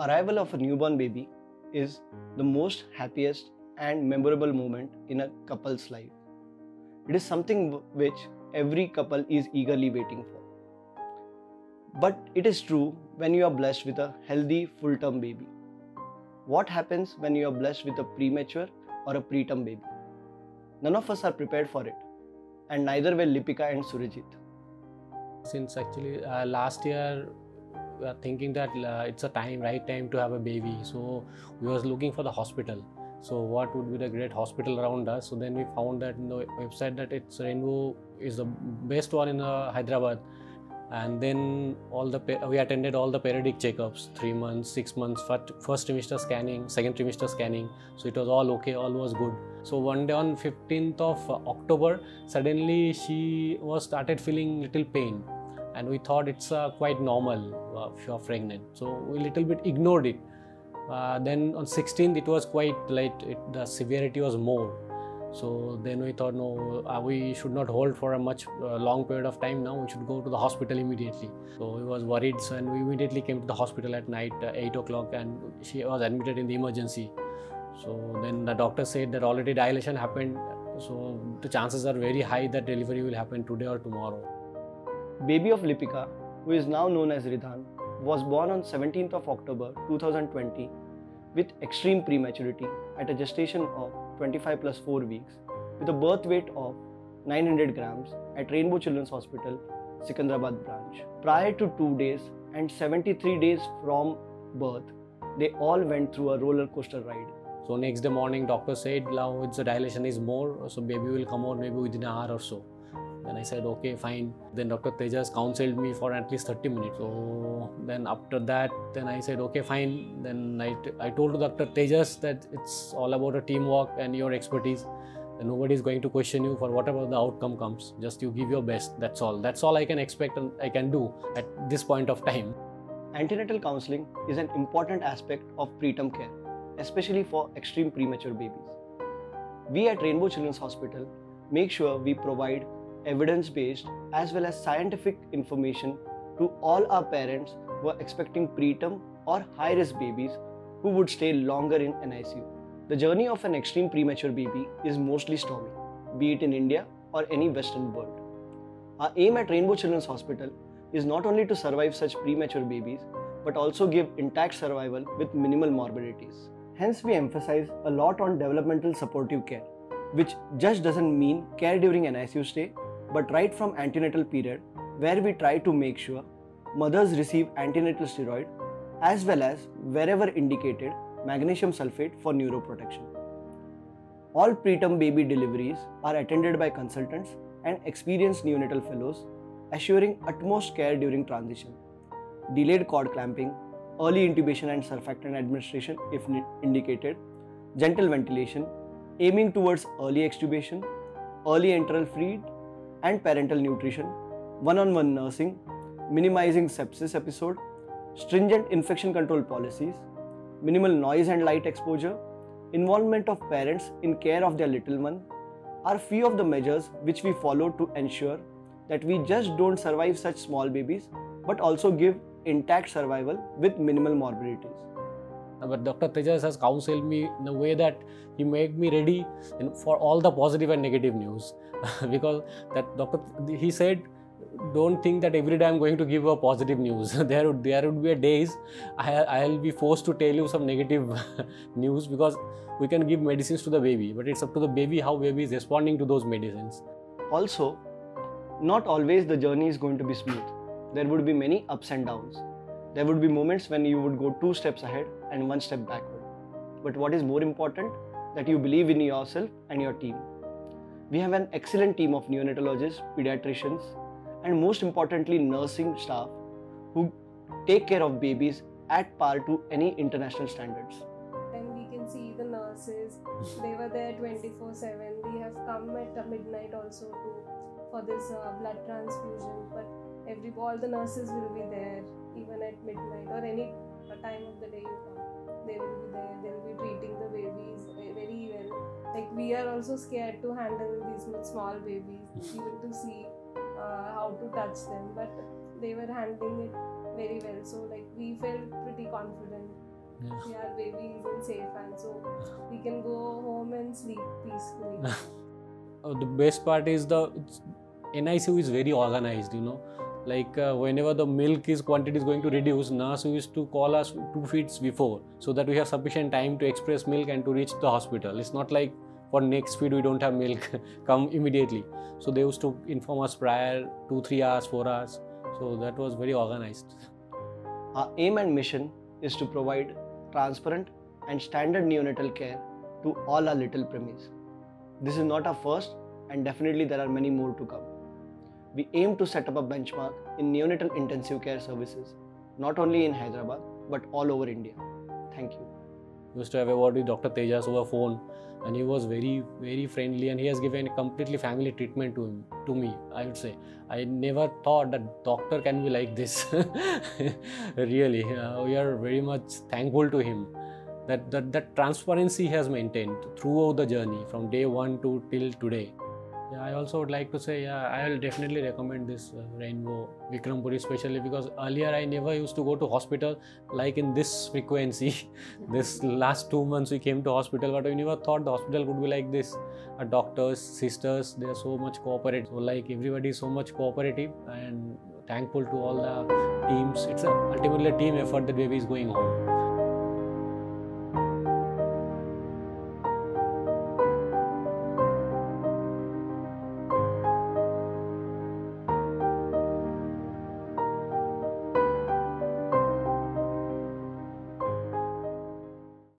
arrival of a newborn baby is the most happiest and memorable moment in a couple's life. It is something which every couple is eagerly waiting for. But it is true when you are blessed with a healthy full-term baby. What happens when you are blessed with a premature or a preterm baby? None of us are prepared for it, and neither were Lipika and Surajit. Since actually last year we are thinking that it's a right time to have a baby, so we was looking for the hospital. So what would be the great hospital around us? So then we found that in the website that it's Rainbow is the best one in Hyderabad. And then we attended all the periodic checkups, 3 months, 6 months, first trimester scanning, second trimester scanning. So it was all okay, all was good. So one day on 15th of October, suddenly she started feeling little pain, and we thought it's quite normal if you are pregnant. So we little bit ignored it. Then on 16th it was quite like the severity was more. So then we thought, no, we should not hold for a much long period of time now. We should go to the hospital immediately. So we was worried, so, and we immediately came to the hospital at night, 8 o'clock, and she was admitted in the emergency. So then the doctor said that already dilation happened. So the chances are very high that delivery will happen today or tomorrow. Baby of Lipika, who is now known as Ridhan, was born on 17th of October 2020 with extreme prematurity at a gestation of 25 plus 4 weeks with a birth weight of 900 grams at Rainbow Children's Hospital, Secunderabad branch. Prior to 2 days and 73 days from birth, they all went through a roller coaster ride. So next day morning, doctor said now it's the dilation is more, so baby will come out maybe within an hour or so. Then I said, okay, fine. Then Dr. Tejas counseled me for at least 30 minutes. So then after that, then I said, okay, fine. Then I told Dr. Tejas that it's all about a teamwork and your expertise. And nobody is going to question you for whatever the outcome comes. Just you give your best. That's all. That's all I can expect and I can do at this point of time. Antenatal counseling is an important aspect of preterm care, especially for extreme premature babies. We at Rainbow Children's Hospital make sure we provide evidence-based as well as scientific information to all our parents who are expecting preterm or high-risk babies who would stay longer in NICU. The journey of an extreme premature baby is mostly stormy, be it in India or any Western world. Our aim at Rainbow Children's Hospital is not only to survive such premature babies, but also give intact survival with minimal morbidities. Hence, we emphasize a lot on developmental supportive care, which just doesn't mean care during NICU stay, but right from antenatal period, where we try to make sure mothers receive antenatal steroid as well as, wherever indicated, magnesium sulfate for neuroprotection. All preterm baby deliveries are attended by consultants and experienced neonatal fellows, assuring utmost care during transition, delayed cord clamping, early intubation and surfactant administration if indicated, gentle ventilation, aiming towards early extubation, early enteral feed and parental nutrition, one-on-one nursing, minimizing sepsis episode, stringent infection control policies, minimal noise and light exposure, involvement of parents in care of their little one are few of the measures which we follow to ensure that we just don't survive such small babies but also give intact survival with minimal morbidities. But Dr. Tejas has counseled me in a way that he made me ready for all the positive and negative news. Because he said, don't think that every day I'm going to give a positive news. there would be a days I'll be forced to tell you some negative news, because we can give medicines to the baby, but it's up to the baby how baby is responding to those medicines. Also, not always the journey is going to be smooth. There would be many ups and downs. There would be moments when you would go 2 steps ahead and 1 step backward. But what is more important, that you believe in yourself and your team. We have an excellent team of neonatologists, pediatricians, and most importantly nursing staff who take care of babies at par to any international standards. And we can see the nurses, they were there 24/7. We have come at midnight also for this blood transfusion, but all the nurses will be there even at midnight or any time of the day you come. They will be there, they will be treating the babies very well. Like, we are also scared to handle these small babies, even to see how to touch them, but they were handling it very well. So like, we felt pretty confident our baby isn't safe, and so we can go home and sleep peacefully. The best part is the NICU is very organized, like whenever the milk quantity is going to reduce, nurse used to call us 2 feet before so that we have sufficient time to express milk and to reach the hospital. It's not like for next feed we don't have milk, come immediately. So they used to inform us prior 2-3 hours, 4 hours. So that was very organized. Our aim and mission is to provide transparent and standard neonatal care to all our little preemies. This is not our first, and definitely there are many more to come. We aim to set up a benchmark in neonatal intensive care services, not only in Hyderabad, but all over India. Thank you. We used to have a word with Dr. Tejas over phone, and he was very, very friendly, and he has given a completely family treatment to me, I would say. I never thought that doctor can be like this. Really, we are very much thankful to him that transparency he has maintained throughout the journey from day 1 to till today. I also would like to say, I will definitely recommend this Rainbow Vikrampuri, especially because earlier I never used to go to hospital like in this frequency. This last 2 months we came to hospital, but we never thought the hospital would be like this. Our doctors, sisters, they are so much cooperative. So like everybody is so much cooperative, and thankful to all the teams. It's ultimately a team effort that baby is going home.